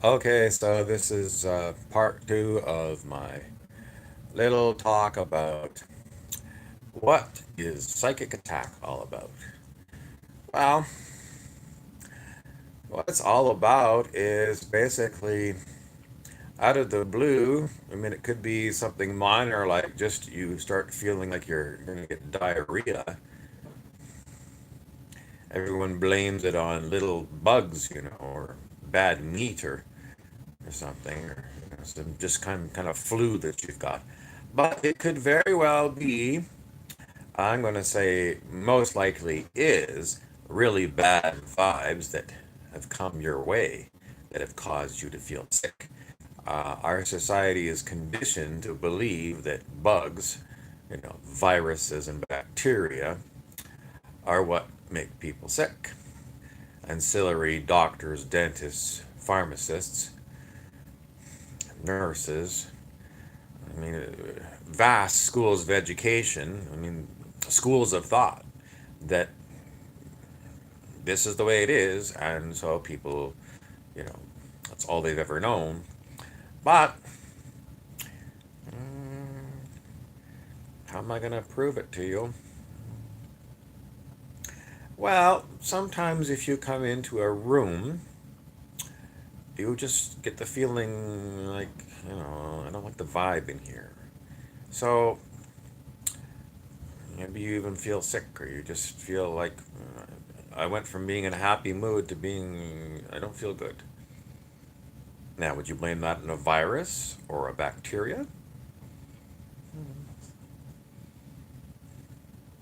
Okay, so this is part two of my little talk about what is psychic attack all about. Well, what it's all about is basically out of the blue. I mean, it could be something minor like just you start feeling like you're going to get diarrhea. Everyone blames it on little bugs, or bad meat or something, or some just kind of flu that you've got. But it could very well be, I'm going to say most likely is, really bad vibes that have come your way that have caused you to feel sick. Our society is conditioned to believe that bugs, viruses and bacteria are what make people sick. Ancillary doctors, dentists, pharmacists, nurses, I mean, vast schools of education, I mean, schools of thought that this is the way it is, and so people, you know, that's all they've ever known. But how am I going to prove it to you? Well, sometimes if you come into a room, you just get the feeling like, I don't like the vibe in here. So maybe you even feel sick, or you just feel like I went from being in a happy mood to being, I don't feel good. Now, would you blame that on a virus or a bacteria?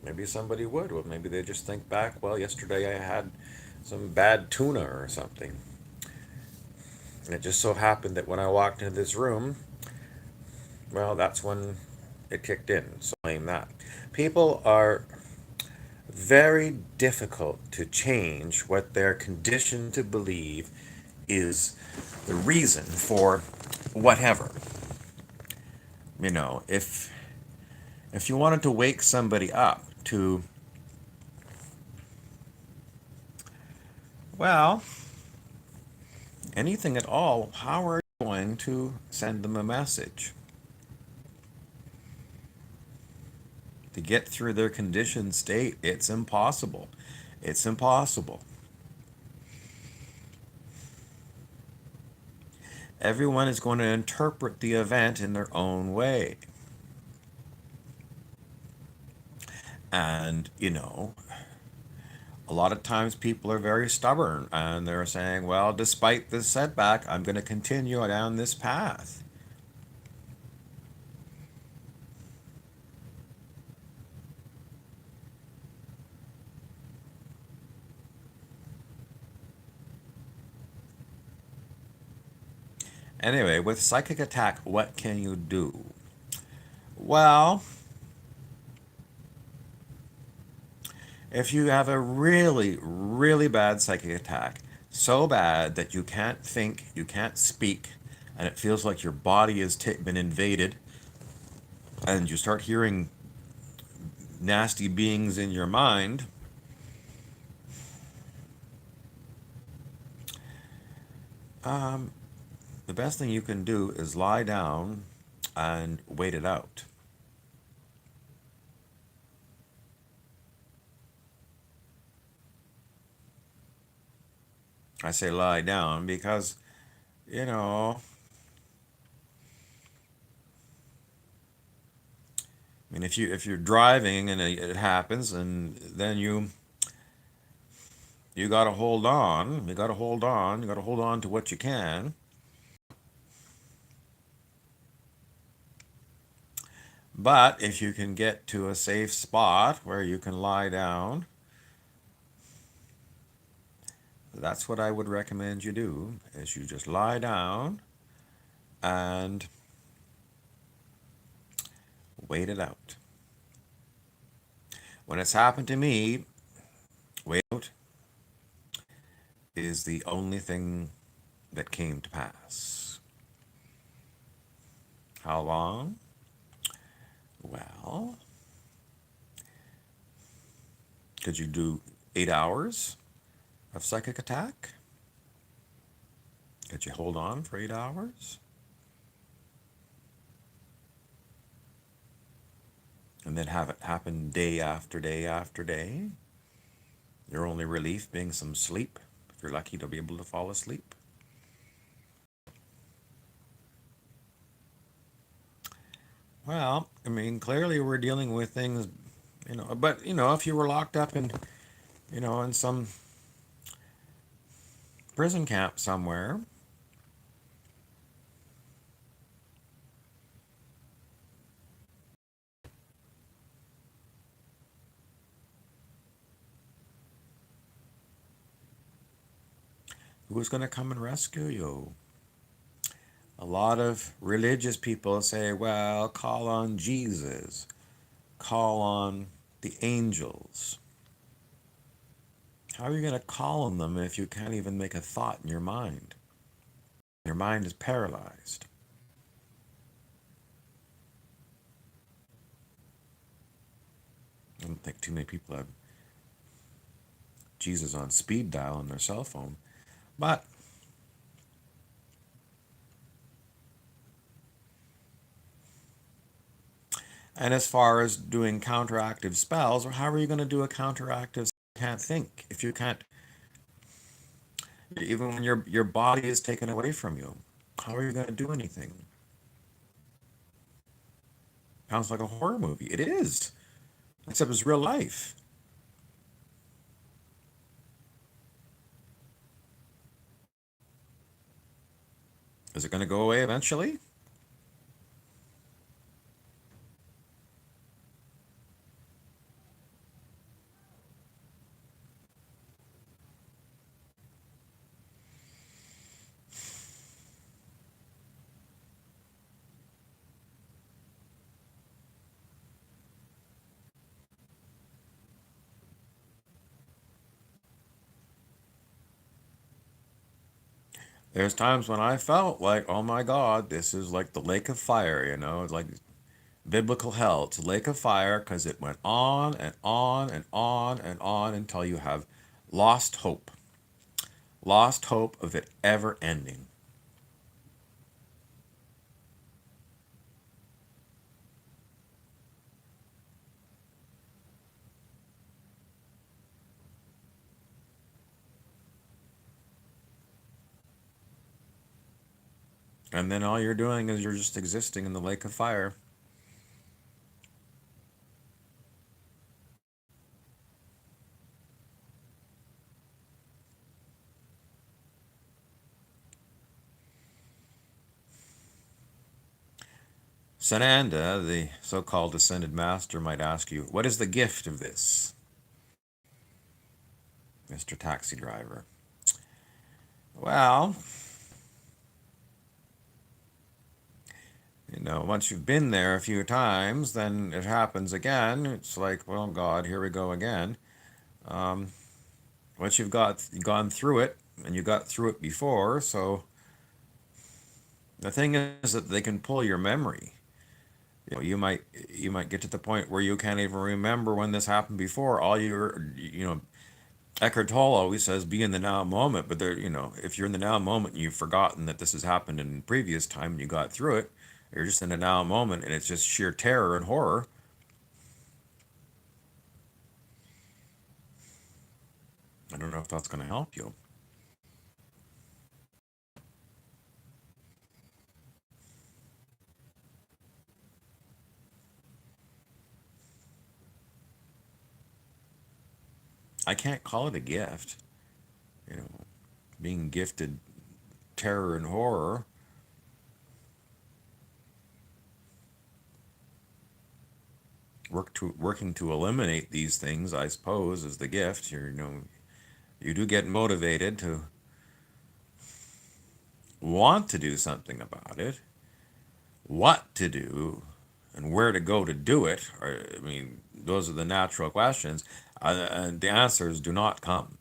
Maybe somebody would. Well, maybe they just think back, well, yesterday I had some bad tuna or something. And it just so happened that when I walked into this room, well, that's when it kicked in. So blame that. People are very difficult to change what they're conditioned to believe is the reason for whatever. If you wanted to wake somebody up to, well, anything at all, how are you going to send them a message? To get through their conditioned state, it's impossible. It's impossible. Everyone is going to interpret the event in their own way. And, a lot of times people are very stubborn and they're saying, well, despite this setback, I'm going to continue down this path. Anyway, with psychic attack, what can you do? Well, if you have a really, really bad psychic attack, so bad that you can't think, you can't speak, and it feels like your body has been invaded, and you start hearing nasty beings in your mind, um, the best thing you can do is lie down and wait it out. I say lie down because, you know, I mean, if you're driving and it happens, and then you got to hold on, you got to hold on, you got to hold on to what you can. But if you can get to a safe spot where you can lie down, that's what I would recommend you do, is you just lie down and wait it out. When it's happened to me, wait out is the only thing that came to pass. How long? Well, could you do 8 hours of psychic attack? Could you hold on for 8 hours? And then have it happen day after day after day? Your only relief being some sleep, if you're lucky to be able to fall asleep? Well, I mean, clearly we're dealing with things, but, if you were locked up in some prison camp somewhere, who's going to come and rescue you? A lot of religious people say, well, call on Jesus, call on the angels. How are you going to call on them if you can't even make a thought in your mind? Your mind is paralyzed. I don't think too many people have Jesus on speed dial on their cell phone. But, and as far as doing counteractive spells, or how are you going to do a counteractive spell if you can't think? If you can't, even when your body is taken away from you, how are you going to do anything? Sounds like a horror movie. It is, except it's real life. Is it going to go away eventually? There's times when I felt like, oh my God, this is like the lake of fire, It's like biblical hell. It's a lake of fire because it went on and on and on and on until you have lost hope. Lost hope of it ever ending. And then all you're doing is you're just existing in the lake of fire. Sananda, the so called ascended master, might ask you, what is the gift of this, Mr. Taxi Driver? Well, once you've been there a few times, then it happens again. It's like, well, God, here we go again. Um, Once you've gone through it, and you got through it before, so the thing is that they can pull your memory. You might get to the point where you can't even remember when this happened before. All Eckhart Tolle always says, be in the now moment. But if you're in the now moment and you've forgotten that this has happened in previous time and you got through it, you're just in the now moment and it's just sheer terror and horror. I don't know if that's going to help you. I can't call it a gift. You know, being gifted terror and horror. Working to eliminate these things, I suppose, is the gift. You do get motivated to want to do something about it. What to do and where to go to do it, I mean, those are the natural questions. And the answers do not come.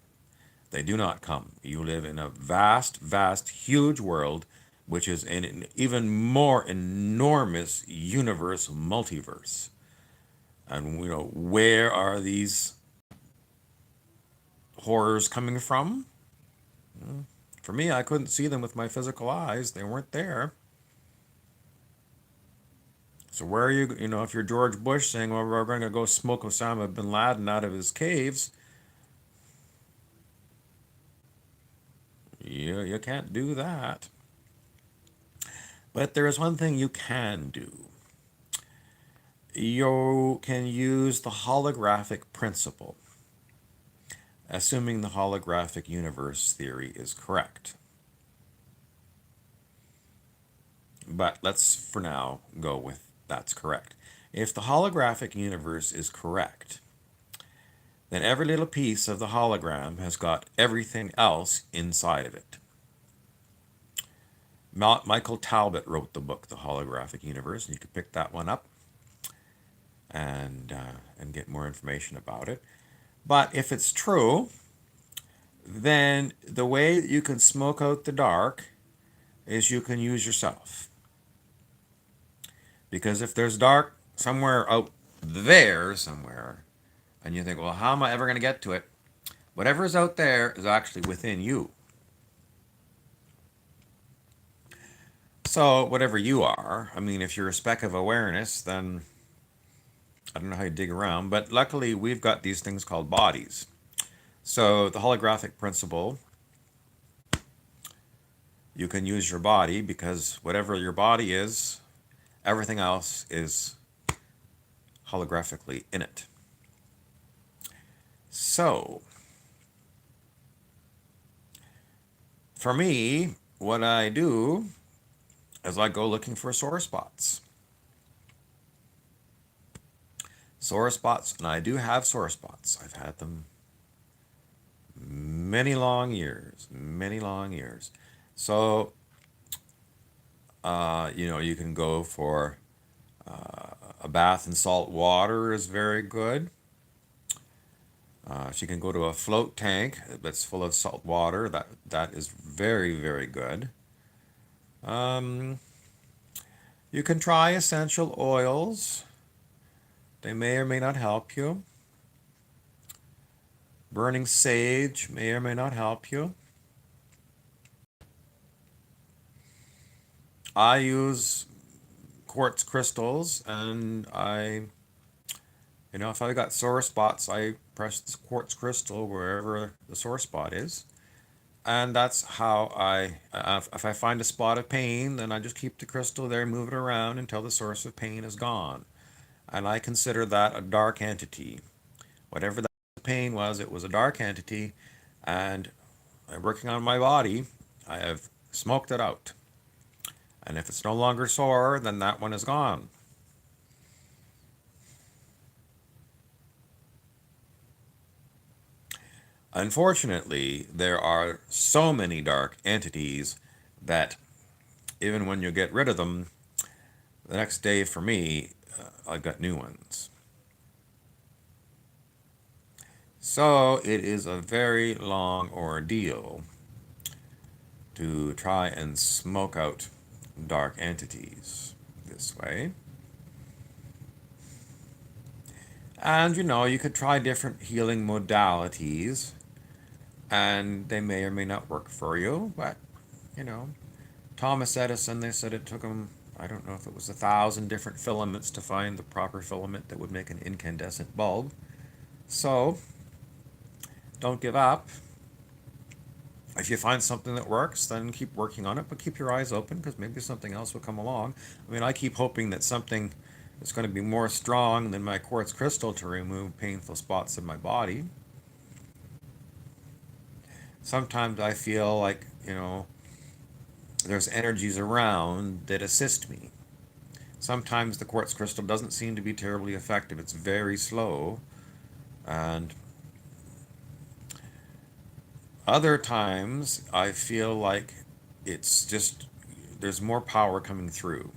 They do not come. You live in a vast, vast, huge world, which is in an even more enormous universe, multiverse. And where are these horrors coming from? For me, I couldn't see them with my physical eyes. They weren't there. So where are you, if you're George Bush saying, well, we're going to go smoke Osama bin Laden out of his caves, you can't do that. But there is one thing you can do. You can use the holographic principle, assuming the holographic universe theory is correct. But let's, for now, go with that's correct. If the holographic universe is correct, then every little piece of the hologram has got everything else inside of it. Michael Talbot wrote the book, The Holographic Universe, and you can pick that one up and get more information about it. But if it's true, then the way that you can smoke out the dark is you can use yourself. Because if there's dark somewhere out there somewhere, and you think, well, how am I ever going to get to it? Whatever is out there is actually within you. So whatever you are, I mean, if you're a speck of awareness, then I don't know how you dig around, but luckily we've got these things called bodies. So the holographic principle, you can use your body because whatever your body is, everything else is holographically in it. So, for me, what I do is I go looking for sore spots. Sore spots, and I do have sore spots. I've had them many long years, many long years. So, you can go for a bath in salt water is very good. She can go to a float tank that's full of salt water. That is very, very good. Um, you can try essential oils. They may or may not help you. Burning sage may or may not help you. I use quartz crystals, and if I've got sore spots, I press the quartz crystal wherever the sore spot is. And that's how if I find a spot of pain, then I just keep the crystal there, move it around until the source of pain is gone. And I consider that a dark entity. Whatever that pain was, it was a dark entity. And working on my body, I have smoked it out. And if it's no longer sore, then that one is gone. Unfortunately, there are so many dark entities that even when you get rid of them, the next day for me, I've got new ones. So it is a very long ordeal to try and smoke out dark entities this way. And you could try different healing modalities, and they may or may not work for you, but you know, Thomas Edison, they said it took him, I don't know if it was 1,000 different filaments to find the proper filament that would make an incandescent bulb. So, don't give up. If you find something that works, then keep working on it, but keep your eyes open because maybe something else will come along. I mean, I keep hoping that something is going to be more strong than my quartz crystal to remove painful spots in my body. Sometimes I feel like, there's energies around that assist me. Sometimes the quartz crystal doesn't seem to be terribly effective. It's very slow. And other times I feel like it's just, there's more power coming through.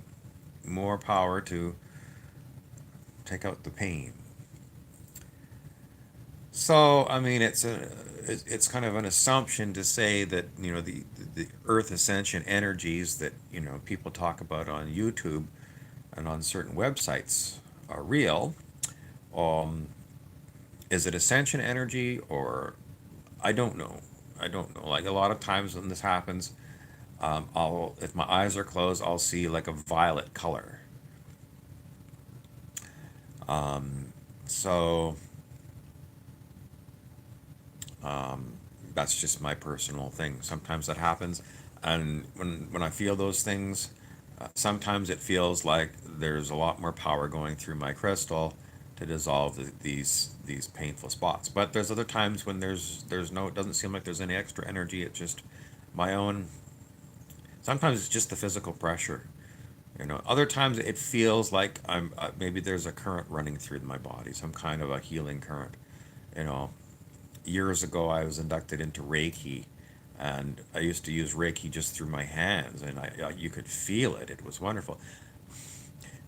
More power to take out the pain. So, I mean, it's kind of an assumption to say that the Earth ascension energies that people talk about on YouTube and on certain websites are real. Um, is it ascension energy or I don't know. I don't know. Like a lot of times when this happens, I'll if my eyes are closed, I'll see like a violet color. So that's just my personal thing. Sometimes that happens, and when I feel those things, sometimes it feels like there's a lot more power going through my crystal to dissolve these painful spots. But there's other times when there's no, it doesn't seem like there's any extra energy. It's just my own. Sometimes it's just the physical pressure. Other times it feels like maybe there's a current running through my body, some kind of a healing current. You know, Years ago I was inducted into Reiki, and I used to use Reiki just through my hands, and you could feel it. It was wonderful.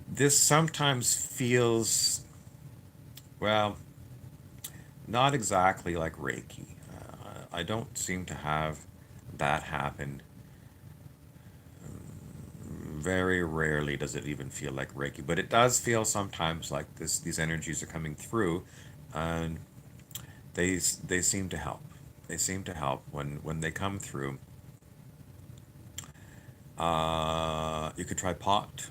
This sometimes feels, well, not exactly like Reiki. I don't seem to have that happen. Very rarely does it even feel like Reiki, but it does feel sometimes like this. These energies are coming through, and they seem to help. They seem to help when they come through. You could try pot.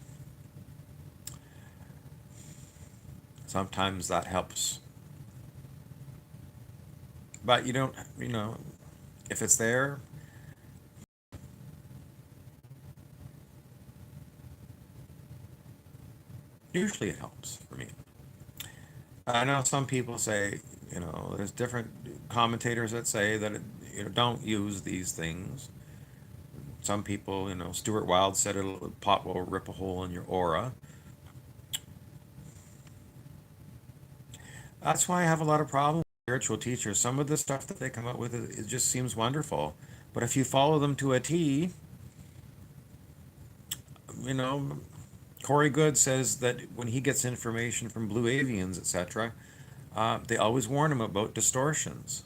Sometimes that helps, but you don't. If it's there, usually it helps for me. I know some people say, there's different commentators that say that don't use these things. Some people, Stuart Wilde said a pot will rip a hole in your aura. That's why I have a lot of problems with spiritual teachers. Some of the stuff that they come up with, it just seems wonderful. But if you follow them to a T, you know, Corey Good says that when he gets information from blue avians, etc., they always warn him about distortions.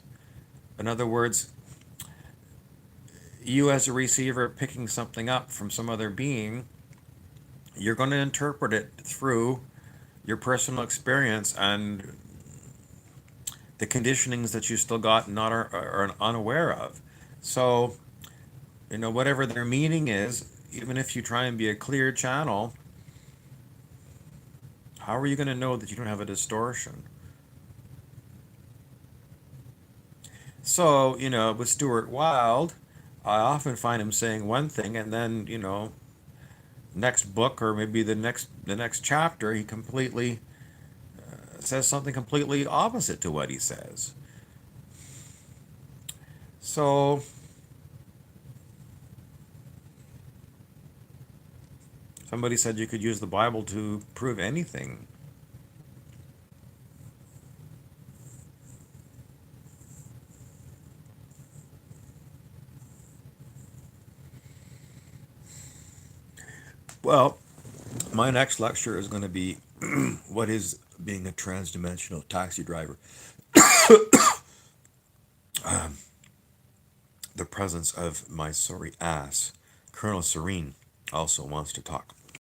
In other words, you as a receiver picking something up from some other being, you're going to interpret it through your personal experience and the conditionings that you still got and not are unaware of. So, whatever their meaning is, even if you try and be a clear channel, how are you going to know that you don't have a distortion? So, with Stuart Wilde, I often find him saying one thing, and then, next book or maybe the next chapter, he completely says something completely opposite to what he says. So, somebody said you could use the Bible to prove anything. Well, my next lecture is going to be what is being a transdimensional taxi driver. The presence of my sorry ass. Colonel Serene also wants to talk.